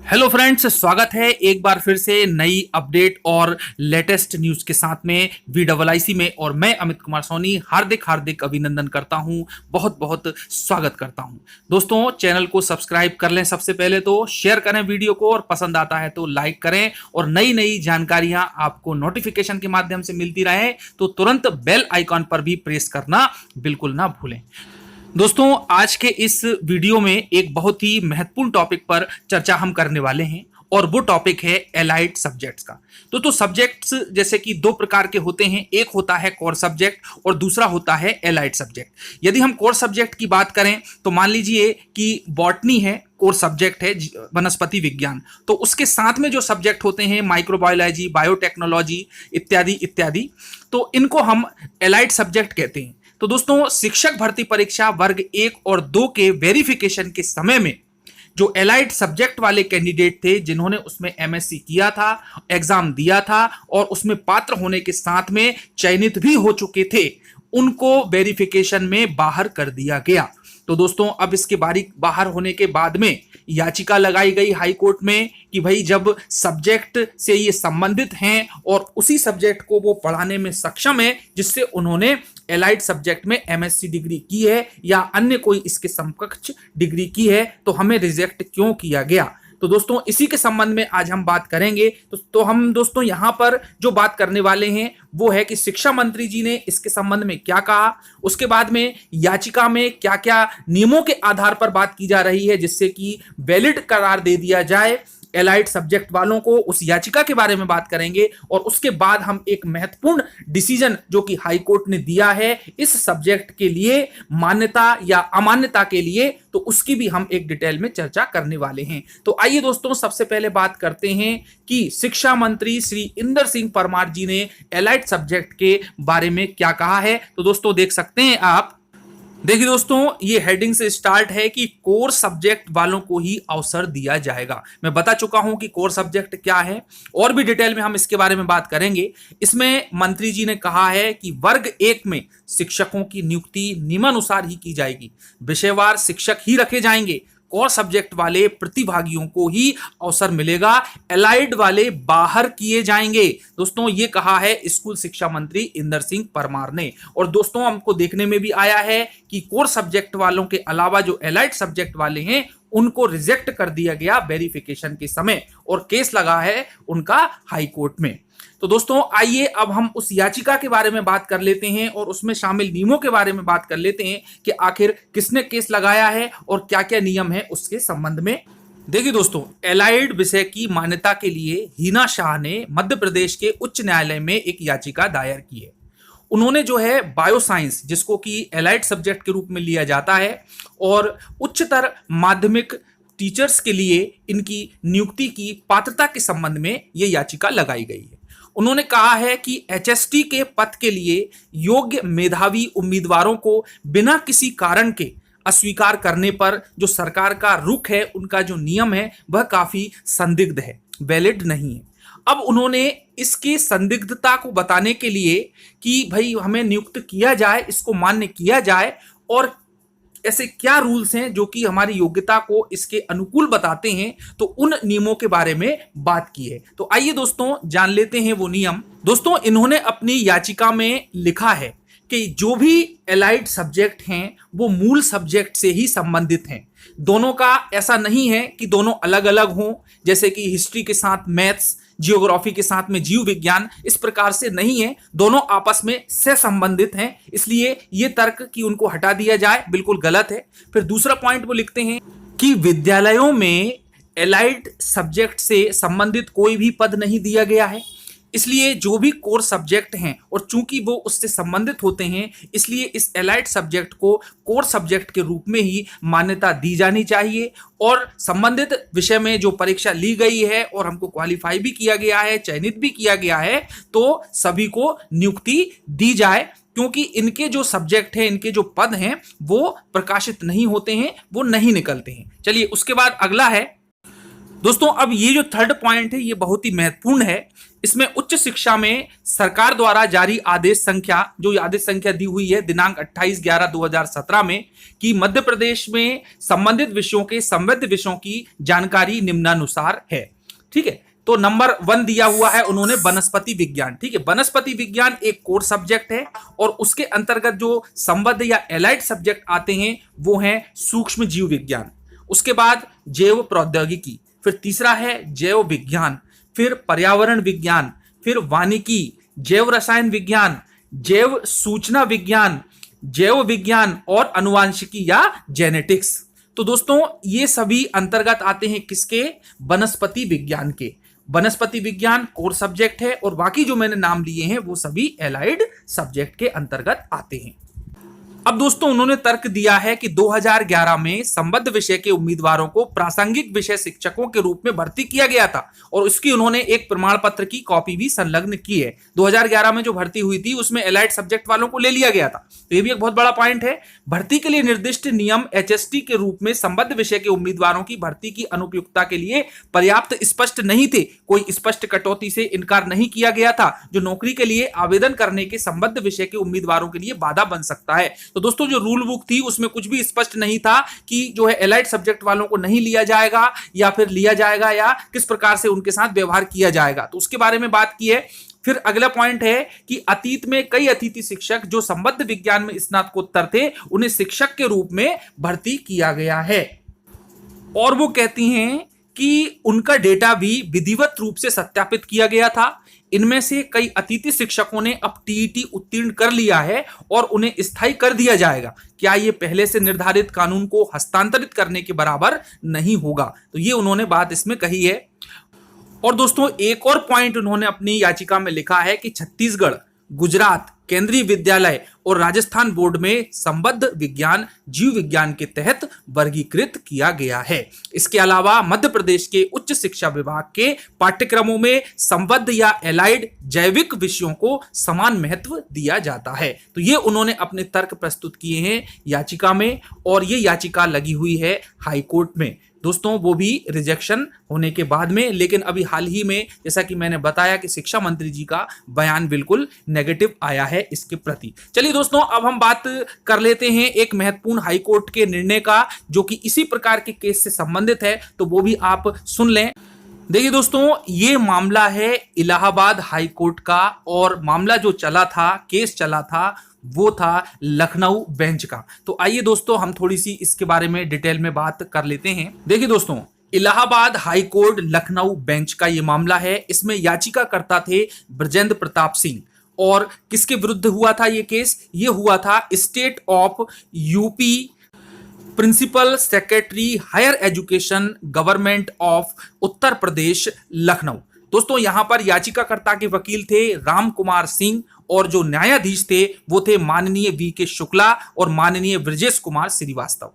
Hello friends, स्वागत है एक बार फिर से नई अपडेट और लेटेस्ट न्यूज के साथ में VIIC में। और मैं अमित कुमार सोनी हार्दिक हार्दिक अभिनंदन करता हूं, बहुत बहुत स्वागत करता हूं। दोस्तों, चैनल को सब्सक्राइब कर लें, सबसे पहले तो शेयर करें वीडियो को, और पसंद आता है तो लाइक करें। और नई नई जानकारियां आपको नोटिफिकेशन के माध्यम से मिलती रहे तो तुरंत बेल आइकॉन पर भी प्रेस करना बिल्कुल ना भूलें। दोस्तों, आज के इस वीडियो में एक बहुत ही महत्वपूर्ण टॉपिक पर चर्चा हम करने वाले हैं, और वो टॉपिक है एलाइड सब्जेक्ट्स का। तो सब्जेक्ट्स जैसे कि दो प्रकार के होते हैं, एक होता है कोर सब्जेक्ट और दूसरा होता है एलाइड सब्जेक्ट। यदि हम कोर सब्जेक्ट की बात करें तो मान लीजिए कि बॉटनी है, कोर सब्जेक्ट है, वनस्पति विज्ञान। तो उसके साथ में जो सब्जेक्ट होते हैं माइक्रोबायोलॉजी, बायोटेक्नोलॉजी इत्यादि इत्यादि, तो इनको हम एलाइड सब्जेक्ट कहते हैं। तो दोस्तों, शिक्षक भर्ती परीक्षा वर्ग 1 और 2 के वेरिफिकेशन के समय में जो एलाइड सब्जेक्ट वाले कैंडिडेट थे, जिन्होंने उसमें MSc किया था, एग्जाम दिया था और उसमें पात्र होने के साथ में चयनित भी हो चुके थे, उनको वेरिफिकेशन में बाहर कर दिया गया। तो दोस्तों, अब इसके बाहर होने के बाद में याचिका लगाई गई हाई कोर्ट में कि भाई, जब सब्जेक्ट से ये संबंधित हैं और उसी सब्जेक्ट को वो पढ़ाने में सक्षम है जिससे उन्होंने एलाइड सब्जेक्ट में MSc डिग्री की है या अन्य कोई इसके समकक्ष डिग्री की है, तो हमें रिजेक्ट क्यों किया गया। तो दोस्तों, इसी के संबंध में आज हम बात करेंगे। तो हम दोस्तों यहां पर जो बात करने वाले हैं वो है कि शिक्षा मंत्री जी ने इसके संबंध में क्या कहा, उसके बाद में याचिका में क्या क्या नियमों के आधार पर बात की जा रही है जिससे कि वैलिड करार दे दिया जाए एलाइड सब्जेक्ट वालों को, उस याचिका के बारे में बात करेंगे। और उसके बाद हम एक महत्वपूर्ण डिसीजन जो कि हाई कोर्ट ने दिया है इस सब्जेक्ट के लिए, मान्यता या अमान्यता के लिए, तो उसकी भी हम एक डिटेल में चर्चा करने वाले हैं। तो आइए दोस्तों, सबसे पहले बात करते हैं कि शिक्षा मंत्री श्री इंदर सिंह परमार जी ने एलाइड सब्जेक्ट के बारे में क्या कहा है। तो दोस्तों, देख सकते हैं आप, देखिए दोस्तों, ये हेडिंग से स्टार्ट है कि कोर सब्जेक्ट वालों को ही अवसर दिया जाएगा। मैं बता चुका हूं कि कोर सब्जेक्ट क्या है, और भी डिटेल में हम इसके बारे में बात करेंगे। इसमें मंत्री जी ने कहा है कि वर्ग 1 में शिक्षकों की नियुक्ति नियमानुसार ही की जाएगी, विषयवार शिक्षक ही रखे जाएंगे, कोर सब्जेक्ट वाले प्रतिभागियों को ही अवसर मिलेगा, एलाइड वाले बाहर किए जाएंगे। दोस्तों, ये कहा है स्कूल शिक्षा मंत्री इंदर सिंह परमार ने। और दोस्तों, हमको देखने में भी आया है कि कोर सब्जेक्ट वालों के अलावा जो एलाइड सब्जेक्ट वाले हैं उनको रिजेक्ट कर दिया गया वेरिफिकेशन के समय, और केस लगा है उनका हाई कोर्ट में। तो दोस्तों, आइए अब हम उस याचिका के बारे में बात कर लेते हैं और उसमें शामिल नियमों के बारे में बात कर लेते हैं कि आखिर किसने केस लगाया है और क्या क्या नियम है उसके संबंध में। देखिए दोस्तों, एलाइड विषय की मान्यता के लिए हिना शाह ने मध्य प्रदेश के उच्च न्यायालय में एक याचिका दायर की है। उन्होंने जो है बायोसाइंस, जिसको कि एलाइड सब्जेक्ट के रूप में लिया जाता है, और उच्चतर माध्यमिक टीचर्स के लिए इनकी नियुक्ति की पात्रता के संबंध में यह याचिका लगाई गई है। उन्होंने कहा है कि HST के पद के लिए योग्य मेधावी उम्मीदवारों को बिना किसी कारण के अस्वीकार करने पर जो सरकार का रुख है, उनका जो नियम है, वह काफी संदिग्ध है, वैलिड नहीं है। अब उन्होंने इसकी संदिग्धता को बताने के लिए कि भाई हमें नियुक्त किया जाए, इसको मान्य किया जाए, और ऐसे क्या रूल्स हैं जो कि हमारी योग्यता को इसके अनुकूल बताते हैं, तो उन नियमों के बारे में बात की है। तो आइए दोस्तों, जान लेते हैं वो नियम। दोस्तों, इन्होंने अपनी याचिका में लिखा है कि जो भी एलाइड सब्जेक्ट हैं वो मूल सब्जेक्ट से ही संबंधित हैं। दोनों का ऐसा नहीं है कि दोनों अलग अलग हों, जैसे कि हिस्ट्री के साथ मैथ्स, जियोग्राफी के साथ में जीव विज्ञान, इस प्रकार से नहीं है। दोनों आपस में से संबंधित हैं, इसलिए ये तर्क कि उनको हटा दिया जाए बिल्कुल गलत है। फिर दूसरा पॉइंट वो लिखते हैं कि विद्यालयों में एलाइड सब्जेक्ट से संबंधित कोई भी पद नहीं दिया गया है, इसलिए जो भी कोर सब्जेक्ट हैं और चूंकि वो उससे संबंधित होते हैं, इसलिए इस एलाइड सब्जेक्ट को कोर सब्जेक्ट के रूप में ही मान्यता दी जानी चाहिए। और संबंधित विषय में जो परीक्षा ली गई है और हमको क्वालिफाई भी किया गया है, चयनित भी किया गया है, तो सभी को नियुक्ति दी जाए, क्योंकि इनके जो सब्जेक्ट हैं, इनके जो पद हैं, वो प्रकाशित नहीं होते हैं, वो नहीं निकलते हैं। चलिए, उसके बाद अगला है दोस्तों अब ये जो थर्ड पॉइंट है ये बहुत ही महत्वपूर्ण है। इसमें उच्च शिक्षा में सरकार द्वारा जारी आदेश संख्या, जो आदेश संख्या दी हुई है दिनांक 28/11/2017 में, कि मध्य प्रदेश में संबंधित विषयों के संबद्ध विषयों की जानकारी निम्नानुसार है। ठीक है, तो नंबर 1 दिया हुआ है उन्होंने वनस्पति विज्ञान। ठीक है, वनस्पति विज्ञान एक कोर सब्जेक्ट है और उसके अंतर्गत जो संबद्ध या एलाइड सब्जेक्ट आते हैं वो हैं सूक्ष्म जीव विज्ञान, उसके बाद जैव प्रौद्योगिकी, फिर तीसरा है जैव विज्ञान, फिर पर्यावरण विज्ञान, फिर वानिकी, जैव रसायन विज्ञान, जैव सूचना विज्ञान, जैव विज्ञान और अनुवांशिकी या जेनेटिक्स। तो दोस्तों ये सभी अंतर्गत आते हैं किसके? वनस्पति विज्ञान के। वनस्पति विज्ञान कोर सब्जेक्ट है और बाकी जो मैंने नाम लिए हैं वो सभी एलाइड सब्जेक्ट के अंतर्गत आते हैं। अब दोस्तों उन्होंने तर्क दिया है कि 2011 में संबद्ध विषय के उम्मीदवारों को प्रासंगिक विषय शिक्षकों के रूप में भर्ती किया गया था और उसकी उन्होंने एक प्रमाण पत्र की कॉपी भी संलग्न की है। 2011 में जो भर्ती हुई थी उसमें एलाइड सब्जेक्ट वालों को ले लिया गया था, तो ये भी एक बहुत बड़ा पॉइंट है। भर्ती के लिए निर्दिष्ट नियम एचएसटी के रूप में संबद्ध विषय के उम्मीदवारों की भर्ती की अनुपयुक्तता के लिए पर्याप्त स्पष्ट नहीं थे। कोई स्पष्ट कटौती से इनकार नहीं किया गया था जो नौकरी के लिए आवेदन करने के संबद्ध विषय के उम्मीदवारों के लिए बाधा बन सकता है। तो दोस्तों जो रूल बुक थी उसमें कुछ भी स्पष्ट नहीं था कि जो है एलाइड सब्जेक्ट वालों को नहीं लिया जाएगा या फिर लिया जाएगा या किस प्रकार से उनके साथ व्यवहार किया जाएगा, तो उसके बारे में बात की है। फिर अगला पॉइंट है कि अतीत में कई अतिथि शिक्षक जो संबद्ध विज्ञान में स्नातकोत्तर थे उन्हें शिक्षक के रूप में भर्ती किया गया है और वो कहती हैं कि उनका डेटा भी विधिवत रूप से सत्यापित किया गया था। इनमें से कई अतिथि शिक्षकों ने अब टीईटी उत्तीर्ण कर लिया है और उन्हें स्थायी कर दिया जाएगा। क्या ये पहले से निर्धारित कानून को हस्तांतरित करने के बराबर नहीं होगा? तो ये उन्होंने बात इसमें कही है। और दोस्तों एक और पॉइंट उन्होंने अपनी याचिका में लिखा है कि छत्तीसगढ़, गुजरात केंद्रीय विद्यालय और राजस्थान बोर्ड में संबद्ध विज्ञान जीव विज्ञान के तहत वर्गीकृत किया गया है। इसके अलावा मध्य प्रदेश के उच्च शिक्षा विभाग के पाठ्यक्रमों में संबद्ध या एलाइड जैविक विषयों को समान महत्व दिया जाता है। तो ये उन्होंने अपने तर्क प्रस्तुत किए हैं याचिका में और ये याचिका लगी हुई है हाई कोर्ट में। दोस्तों वो भी रिजेक्शन होने के बाद में, लेकिन अभी हाल ही में जैसा कि मैंने बताया कि शिक्षा मंत्री जी का बयान बिल्कुल नेगेटिव आया है इसके प्रति। चलिए दोस्तों अब हम बात कर लेते हैं एक महत्वपूर्ण हाई कोर्ट के निर्णय का जो कि इसी प्रकार के केस से संबंधित है, तो वो भी आप सुन लें। देखिए दोस्तों ये मामला है इलाहाबाद हाई कोर्ट का और मामला जो चला था, केस चला था वो था लखनऊ बेंच का। तो आइए दोस्तों हम थोड़ी सी इसके बारे में डिटेल में बात कर लेते हैं। देखिए दोस्तों Allahabad high court Lucknow bench का ये मामला है। इसमें याचिकाकर्ता थे ब्रजेंद्र प्रताप सिंह और किसके विरुद्ध हुआ था ये केस? ये हुआ था state of UP principal secretary higher education government of Uttar Pradesh Lucknow. दोस्तों यहां पर याचिकाकर्ता के वकील थे राम कुमार सिंह और जो न्यायाधीश थे वो थे माननीय वी.के. शुक्ला और माननीय ब्रजेश कुमार श्रीवास्तव।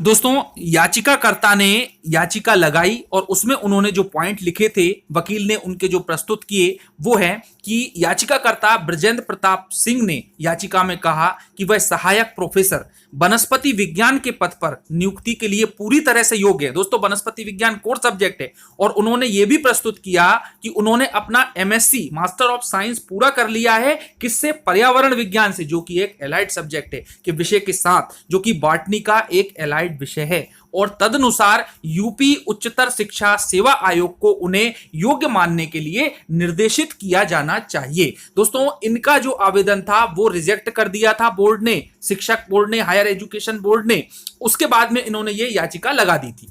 दोस्तों याचिकाकर्ता ने याचिका लगाई और उसमें उन्होंने जो पॉइंट लिखे थे वकील ने उनके जो प्रस्तुत किए वो है कि याचिकाकर्ता ब्रजेंद्र प्रताप सिंह ने याचिका में कहा कि वह सहायक प्रोफेसर वनस्पति विज्ञान के पद पर नियुक्ति के लिए पूरी तरह से योग्य है। दोस्तों वनस्पति विज्ञान कोर सब्जेक्ट है और उन्होंने ये भी प्रस्तुत किया कि उन्होंने अपना एमएससी मास्टर ऑफ साइंस पूरा कर लिया है किससे? पर्यावरण विज्ञान से, जो कि एक एलाइड सब्जेक्ट है के विषय के साथ, जो कि बॉटनी का एक एलाइड विषय है और तदनुसार यूपी उच्चतर शिक्षा सेवा आयोग को उन्हें योग्य मानने के लिए निर्देशित किया जाना चाहिए। दोस्तों इनका जो आवेदन था वो रिजेक्ट कर दिया था बोर्ड ने, शिक्षक बोर्ड ने, हायर एजुकेशन बोर्ड ने। उसके बाद में इन्होंने ये याचिका लगा दी थी।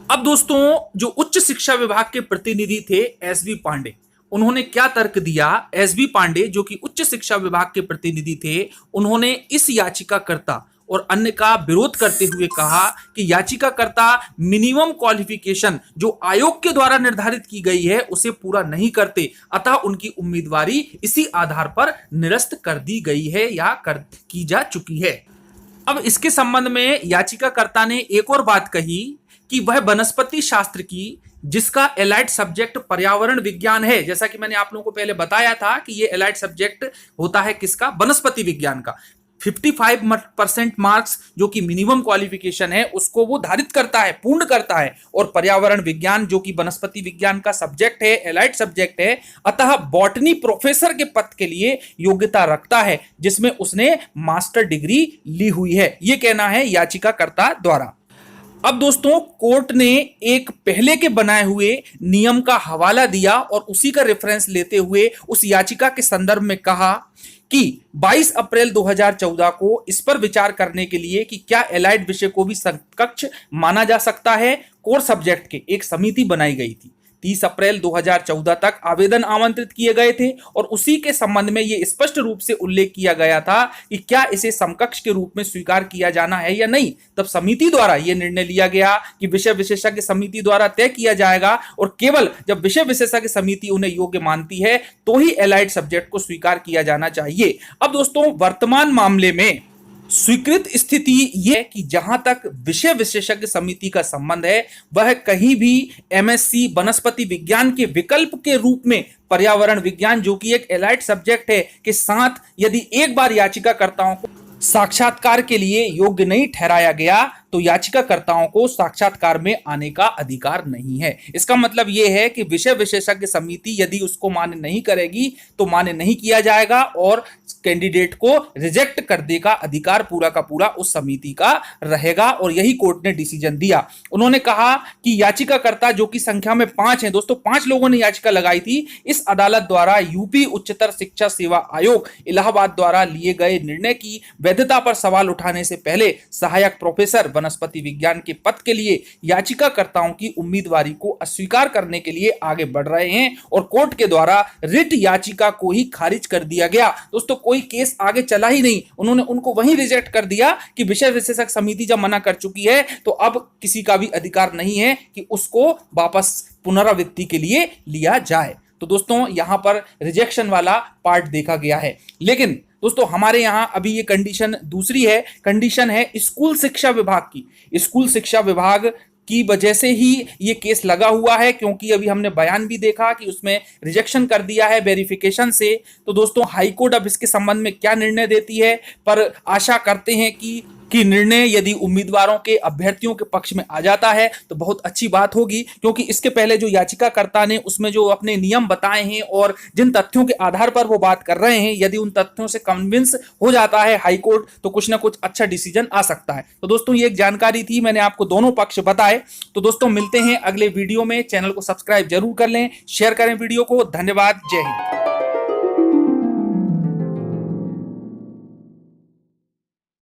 अब दोस्तों जो उच्च शिक्षा विभाग के प्रतिनिधि थे एसबी पांडे, उन्होंने क्या तर्क दिया? एसबी पांडे जो कि उच्च शिक्षा विभाग के प्रतिनिधि थे, उन्होंने इस याचिकाकर्ता और अन्य का विरोध करते हुए कहा कि याचिकाकर्ता मिनिमम क्वालिफिकेशन जो आयोग के द्वारा निर्धारित की गई है उसे पूरा नहीं करते, अतः उनकी उम्मीदवारी इसी आधार पर निरस्त कर दी गई है या की जा चुकी है। अब इसके संबंध में याचिकाकर्ता ने एक और बात कही कि वह वनस्पति शास्त्र की जिसका एलाइड सब्जेक्ट पर्यावरण विज्ञान है, जैसा कि मैंने आप लोगों को पहले बताया था कि ये एलाइड सब्जेक्ट होता है किसका? वनस्पति विज्ञान का। 55% मार्क्स जो कि मिनिमम क्वालिफिकेशन है उसको वो धारित करता है, पूर्ण करता है। और पर्यावरण विज्ञान जो कि वनस्पति विज्ञान का सब्जेक्ट है, एलाइड सब्जेक्ट है, अतः बॉटनी प्रोफेसर के पद के लिए योग्यता रखता है, जिसमें उसने मास्टर डिग्री ली हुई है, यह कहना है याचिकाकर्ता द्वारा। अब दोस्तों कोर्ट ने एक पहले के बनाए हुए नियम का हवाला दिया और उसी का रेफरेंस लेते हुए उस याचिका के संदर्भ में कहा कि 22 अप्रैल 2014 को इस पर विचार करने के लिए कि क्या एलाइड विषय को भी समकक्ष माना जा सकता है, कोर सब्जेक्ट के एक समिति बनाई गई थी। 30 अप्रैल 2014 तक आवेदन आमंत्रित किए गए थे और उसी के संबंध में यह स्पष्ट रूप से उल्लेख किया गया था कि क्या इसे समकक्ष के रूप में स्वीकार किया जाना है या नहीं। तब समिति द्वारा यह निर्णय लिया गया कि विषय विशेषज्ञ समिति द्वारा तय किया जाएगा और केवल जब विषय विशेषज्ञ समिति उन्हें योग्य मानती है तो ही एलाइड सब्जेक्ट को स्वीकार किया जाना चाहिए। अब दोस्तों वर्तमान मामले में स्वीकृत स्थिति यह है कि जहां तक विषय विशेषज्ञ समिति का संबंध है वह कहीं भी एमएससी वनस्पति विज्ञान के विकल्प के रूप में पर्यावरण विज्ञान जो कि एक एलाइड सब्जेक्ट है के साथ यदि एक बार याचिकाकर्ताओं को साक्षात्कार के लिए योग्य नहीं ठहराया गया तो याचिकाकर्ताओं को साक्षात्कार में आने का अधिकार नहीं है। इसका मतलब यह है कि विषय विशेषज्ञ समिति यदि उसको मान्य नहीं करेगी तो मान्य नहीं किया जाएगा और कैंडिडेट को रिजेक्ट कर देगा अधिकार पूरा का पूरा उस समिति का रहेगा। और यही कोर्ट ने डिसीजन दिया। उन्होंने कहा कि याचिकाकर्ता जो कि संख्या में 5 हैं, दोस्तों 5 लोगों ने याचिका लगाई थी, इस अदालत द्वारा यूपी उच्चतर शिक्षा सेवा आयोग इलाहाबाद द्वारा लिए गए निर्णय की वैधता पर सवाल उठाने से पहले सहायक प्रोफेसर वनस्पति विज्ञान के पद के लिए याचिकाकर्ताओं की उम्मीदवारी को अस्वीकार करने के लिए आगे बढ़ रहे हैं और कोर्ट के द्वारा रिट याचिका को ही खारिज कर दिया गया। दोस्तों कोई केस आगे चला ही नहीं, उन्होंने उनको वहीं रिजेक्ट कर दिया कि विषय विशेषज्ञ समिति जब मना कर चुकी है तो अब किसी का भी अधिकार नहीं है कि उसको वापस पुनरावृत्ति के लिए लिया जाए। तो दोस्तों यहां पर रिजेक्शन वाला पार्ट देखा गया है। लेकिन दोस्तों हमारे यहाँ अभी ये कंडीशन दूसरी है, कंडीशन है स्कूल शिक्षा विभाग की। स्कूल शिक्षा विभाग की वजह से ही ये केस लगा हुआ है, क्योंकि अभी हमने बयान भी देखा कि उसमें रिजेक्शन कर दिया है वेरिफिकेशन से। तो दोस्तों हाई कोर्ट अब इसके संबंध में क्या निर्णय देती है, पर आशा करते हैं कि निर्णय यदि उम्मीदवारों के अभ्यर्थियों के पक्ष में आ जाता है तो बहुत अच्छी बात होगी, क्योंकि इसके पहले जो याचिकाकर्ता ने उसमें जो अपने नियम बताए हैं और जिन तथ्यों के आधार पर वो बात कर रहे हैं, यदि उन तथ्यों से कन्विंस हो जाता है हाई कोर्ट तो कुछ ना कुछ अच्छा डिसीजन आ सकता है। तो दोस्तों ये एक जानकारी थी, मैंने आपको दोनों पक्ष बताए। तो दोस्तों मिलते हैं अगले वीडियो में, चैनल को सब्सक्राइब जरूर कर लें, शेयर करें वीडियो को। धन्यवाद, जय हिंद।